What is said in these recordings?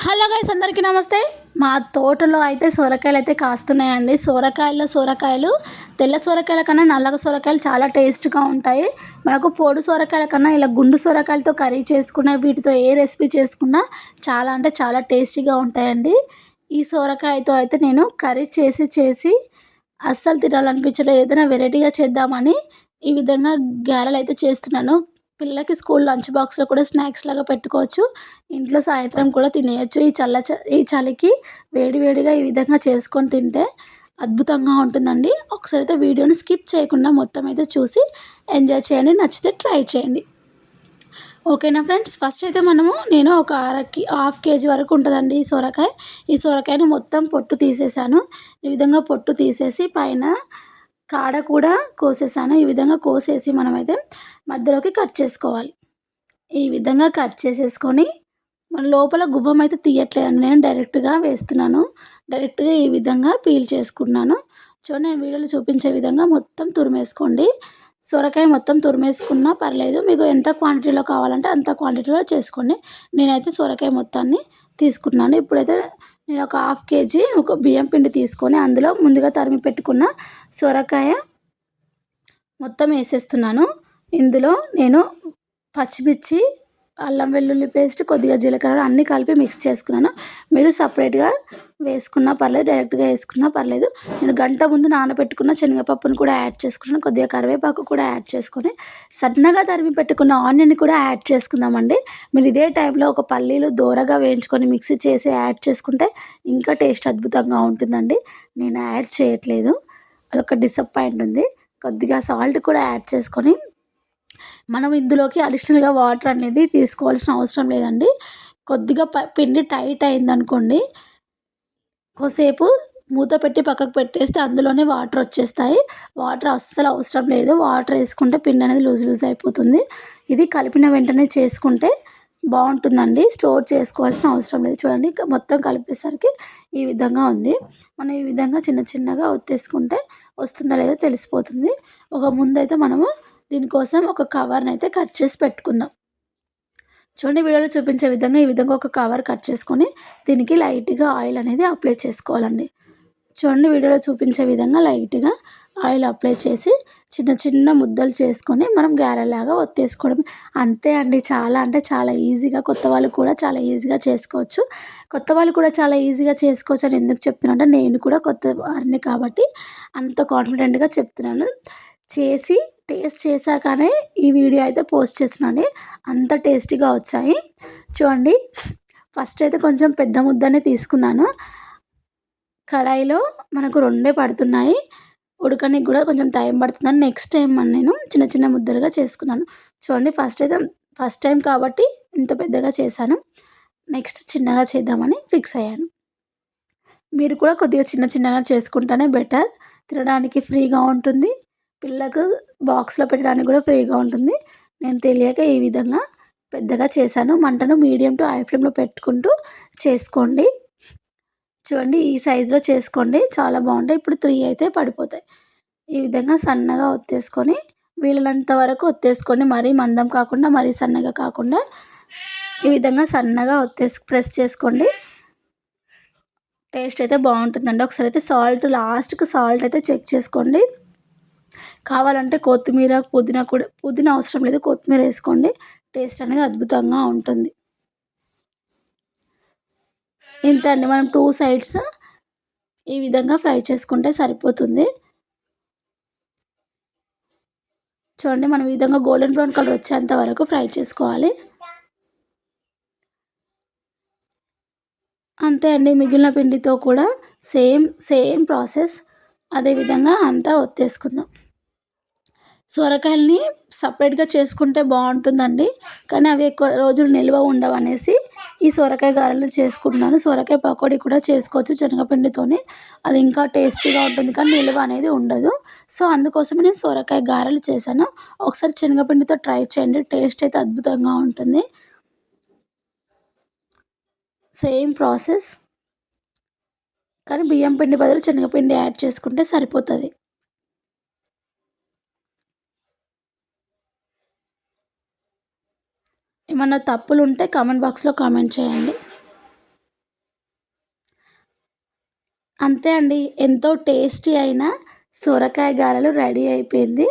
Hello guys, అందరికీ నమస్తే. మా తోటలో అయితే సొరకాయలు అయితే కాస్తున్నాయండి. సొరకాయలు తెల్ల సొరకాయల కన్నా నల్లగ సొరకాయలు చాలా టేస్ట్గా ఉంటాయి. మనకు పొడు సొరకాయల కన్నా ఇలా గుండు సొరకాయలతో కర్రీ చేసుకున్న, వీటితో ఏ రెసిపీ చేసుకున్నా చాలా అంటే చాలా టేస్టీగా ఉంటాయండి. ఈ సొరకాయతో అయితే నేను కర్రీ చేసి అస్సలు తినాలనిపించలేదు. ఏదైనా వెరైటీగా చేద్దామని ఈ విధంగా గారెలు అయితే చేస్తున్నాను. పిల్లలకి స్కూల్ లంచ్ బాక్స్లో కూడా స్నాక్స్ లాగా పెట్టుకోవచ్చు. ఇంట్లో సాయంత్రం కూడా తినేయొచ్చు. ఈ చలికి వేడి వేడిగా ఈ విధంగా చేసుకొని తింటే అద్భుతంగా ఉంటుందండి. ఒకసారి అయితే వీడియోని స్కిప్ చేయకుండా మొత్తం అయితే చూసి ఎంజాయ్ చేయండి. నచ్చితే ట్రై చేయండి. ఓకేనా ఫ్రెండ్స్, ఫస్ట్ అయితే నేను ఒక హాఫ్ కేజీ వరకు ఉంటుందండి ఈ సొరకాయని మొత్తం పొట్టు తీసేసాను. ఈ విధంగా పొట్టు తీసేసి పైన కాడ కూడా కోసేసాను. ఈ విధంగా కోసేసి మనమైతే మధ్యలోకి కట్ చేసుకోవాలి. ఈ విధంగా కట్ చేసేసుకొని మన లోపల గువ్వం అయితే తీయట్లేదండి, నేను డైరెక్ట్గా వేస్తున్నాను. డైరెక్ట్గా ఈ విధంగా పీల్ చేసుకున్నాను. చూడండి, నేను వీడియోలో చూపించే విధంగా మొత్తం తురిమేసుకోండి. సొరకాయ మొత్తం తురిమేసుకున్నా పర్లేదు, మీకు ఎంత క్వాంటిటీలో కావాలంటే అంత క్వాంటిటీలో చేసుకోండి. నేనైతే సొరకాయ మొత్తాన్ని తీసుకున్నాను. ఇప్పుడైతే నేను ఒక హాఫ్ కేజీ ఒక బియ్యం పిండి తీసుకొని అందులో ముందుగా తరిమి పెట్టుకున్న సొరకాయ మొత్తం వేసేస్తున్నాను. ఇందులో నేను పచ్చిమిర్చి, అల్లం వెల్లుల్లి పేస్ట్, కొద్దిగా జీలకర్ర అన్నీ కలిపి మిక్స్ చేసుకున్నాను. మీరు సపరేట్గా వేసుకున్నా పర్లేదు, డైరెక్ట్గా వేసుకున్నా పర్లేదు. నేను గంట ముందు నానబెట్టుకున్న శనగపప్పును కూడా యాడ్ చేసుకున్నాను. కొద్దిగా కరివేపాకు కూడా యాడ్ చేసుకొని సన్నగా తరిమి పెట్టుకున్న ఆనియన్ కూడా యాడ్ చేసుకుందామండి. మీరు ఇదే టైంలో ఒక పల్లీలు దోరగా వేయించుకొని మిక్సీ చేసి యాడ్ చేసుకుంటే ఇంకా టేస్ట్ అద్భుతంగా ఉంటుందండి. నేను యాడ్ చేయట్లేదు, అదొక డిసప్పాయింట్ ఉంది. కొద్దిగా సాల్ట్ కూడా యాడ్ చేసుకొని మనం ఇందులోకి అడిషనల్గా వాటర్ అనేది తీసుకోవాల్సిన అవసరం లేదండి. కొద్దిగా పిండి టైట్ అయిందనుకోండి, కొద్దిసేపు మూత పెట్టి పక్కకు పెట్టేస్తే అందులోనే వాటర్ వచ్చేస్తాయి. వాటర్ అస్సలు అవసరం లేదు. వాటర్ వేసుకుంటే పిండి అనేది లూజ్ అయిపోతుంది. ఇది కలిపిన వెంటనే చేసుకుంటే బాగుంటుందండి. స్టోర్ చేసుకోవాల్సిన అవసరం లేదు. చూడండి, మొత్తం కలిపేసరికి ఈ విధంగా ఉంది. మనం ఈ విధంగా చిన్నగా ఒత్తేసుకుంటే వస్తుందో లేదో తెలిసిపోతుంది. ముందైతే మనము దీనికోసం ఒక కవర్ని అయితే కట్ చేసి పెట్టుకుందాం. చూడండి, వీడియోలో చూపించే విధంగా ఈ విధంగా ఒక కవర్ కట్ చేసుకొని దీనికి లైట్గా ఆయిల్ అనేది అప్లై చేసుకోవాలండి. చూడండి, వీడియోలో చూపించే విధంగా లైట్గా ఆయిల్ అప్లై చేసి చిన్న ముద్దలు చేసుకొని మనం గారెలాగా ఒత్తేసుకోవడం అంతే అండి. చాలా అంటే చాలా ఈజీగా, కొత్త వాళ్ళు కూడా చాలా ఈజీగా చేసుకోవచ్చు. అని ఎందుకు చెప్తున్నా అంటే నేను కూడా కొత్త వారిని కాబట్టి అంత కాన్ఫిడెంట్గా చెప్తున్నాను. టేస్ట్ చేశాకనే ఈ వీడియో అయితే పోస్ట్ చేస్తున్నాను. అంత టేస్టీగా వచ్చాయి. చూడండి, ఫస్ట్ అయితే కొంచెం పెద్ద ముద్దనే తీసుకున్నాను. కడాయిలో మనకు రెండే పడుతున్నాయి, ఉడకనికి కూడా కొంచెం టైం పడుతుందని నెక్స్ట్ టైం నేను చిన్న ముద్దలుగా చేసుకున్నాను. చూడండి, ఫస్ట్ టైం కాబట్టి ఇంత పెద్దగా చేశాను. నెక్స్ట్ చిన్నగా చేద్దామని ఫిక్స్ అయ్యాను. మీరు కూడా కొద్దిగా చిన్నగా చేసుకుంటేనే బెటర్. తినడానికి ఫ్రీగా ఉంటుంది, పిల్లలకు బాక్స్లో పెట్టడానికి కూడా ఫ్రీగా ఉంటుంది. నేను తెలియక ఈ విధంగా పెద్దగా చేశాను. మంటను మీడియం టు హై ఫ్లేమ్లో పెట్టుకుంటూ చేసుకోండి. చూడండి, ఈ సైజులో చేసుకోండి, చాలా బాగుంటాయి. ఇప్పుడు 3 అయితే పడిపోతాయి. ఈ విధంగా సన్నగా ఒత్తేసుకొని వీలైనంత వరకు ఒత్తేసుకోండి. మరీ మందం కాకుండా మరీ సన్నగా కాకుండా ఈ విధంగా సన్నగా ప్రెస్ చేసుకోండి. టేస్ట్ అయితే బాగుంటుందండి. ఒకసారి అయితే లాస్ట్కి సాల్ట్ అయితే చెక్ చేసుకోండి. కావాలంటే కొత్తిమీర, పుదీనా అవసరం లేదు, కొత్తిమీర వేసుకోండి. టేస్ట్ అనేది అద్భుతంగా ఉంటుంది. ఇంతే అండి, మనం 2 సైడ్స్ ఈ విధంగా ఫ్రై చేసుకుంటే సరిపోతుంది. చూడండి, మనం ఈ విధంగా గోల్డెన్ బ్రౌన్ కలర్ వచ్చేంత వరకు ఫ్రై చేసుకోవాలి. అంతే అండి, మిగిలిన పిండితో కూడా సేమ్ ప్రాసెస్ అదే విధంగా అంతా ఒత్తేసుకుందాం. సొరకాయలని సపరేట్గా చేసుకుంటే బాగుంటుందండి, కానీ అవి ఎక్కువ రోజులు నిల్వ ఉండవు అనేసి ఈ సొరకాయ గారెలు చేసుకుంటున్నాను. సొరకాయ పకోడీ కూడా చేసుకోవచ్చు శనగపిండితోని, అది ఇంకా టేస్టీగా ఉంటుంది, కానీ నిల్వ అనేది ఉండదు. సో అందుకోసమే నేను సొరకాయ గారెలు చేశాను. ఒకసారి శనగపిండితో ట్రై చేయండి, టేస్ట్ అయితే అద్భుతంగా ఉంటుంది. సేమ్ ప్రాసెస్, కానీ బియ్యం పిండి బదులు శనగపిండి యాడ్ చేసుకుంటే సరిపోతుంది. ఏమన్నా తప్పులు ఉంటే కామెంట్ బాక్స్లో కామెంట్ చేయండి. అంతే అండి. ఎంతో టేస్టీ అయిన సొరకాయ గారెలు రెడీ అయిపోయింది.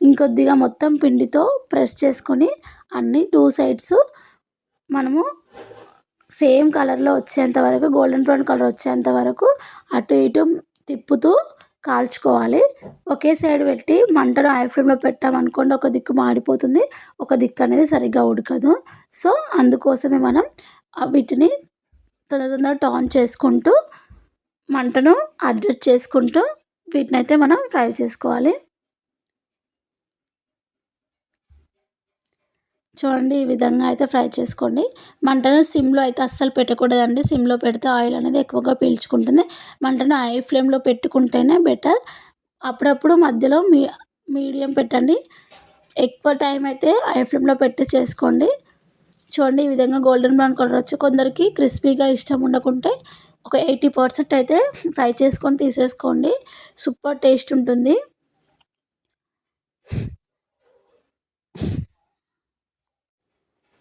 ఇంకొద్దిగా మొత్తం పిండితో ప్రెస్ చేసుకొని అన్నీ 2 సైడ్స్ మనము సేమ్ కలర్‌లో వచ్చేంత వరకు గోల్డెన్ బ్రౌన్ కలర్ వచ్చేంత వరకు అటు ఇటు తిప్పుతూ కాల్చుకోవాలి. ఒకే సైడ్ పెట్టి మంటను హై ఫ్లేమ్‌లో పెట్టామనుకోండి ఒక దిక్కు మాడిపోతుంది. ఒక దిక్కు అనేది సరిగ్గా ఉడకదు. సో, అందుకోసమే మనం వీటిని తొందర తొందరగా టర్న్ చేసుకుంటూ మంటను అడ్జస్ట్ చేసుకుంటూ వీటినైతే మనం ఫ్రై చేసుకోవాలి. చూడండి ఈ విధంగా అయితే ఫ్రై చేసుకోండి. మంటను సిమ్‌లో అయితే అస్సలు పెట్టకూడదండి. సిమ్‌లో పెడితే ఆయిల్ అనేది ఎక్కువగా పీల్చుకుంటుంది. మంటను హై ఫ్లేమ్‌లో పెట్టుకుంటేనే బెటర్. అప్పుడప్పుడు మధ్యలో మీడియం పెట్టండి. ఎక్కువ టైం అయితే హై ఫ్లేమ్‌లో పెట్టి చేసుకోండి. చూడండి ఈ విధంగా గోల్డెన్ బ్రౌన్ కలర్ వచ్చి కొందరికి క్రిస్పీగా ఇష్టం ఉండకుంటే ఒక 80% అయితే ఫ్రై చేసుకొని తీసేసుకోండి. సూపర్ టేస్ట్ ఉంటుంది.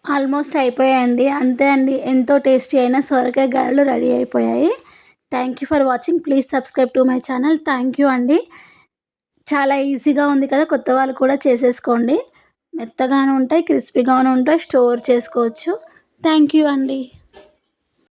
ఆల్మోస్ట్ అయిపోయాయండి. అంతే అండి. ఎంతో టేస్టీ అయిన సొరకాయ గారెలు రెడీ అయిపోయాయి. Thank you for watching. Please subscribe to my channel. Thank you అండి. చాలా ఈజీగా ఉంది కదా! కొత్త వాళ్ళు కూడా చేసేసుకోండి. మెత్తగాను ఉంటాయి, క్రిస్పీగాను ఉంటాయి. స్టోర్ చేసుకోవచ్చు. థ్యాంక్ యూ అండి.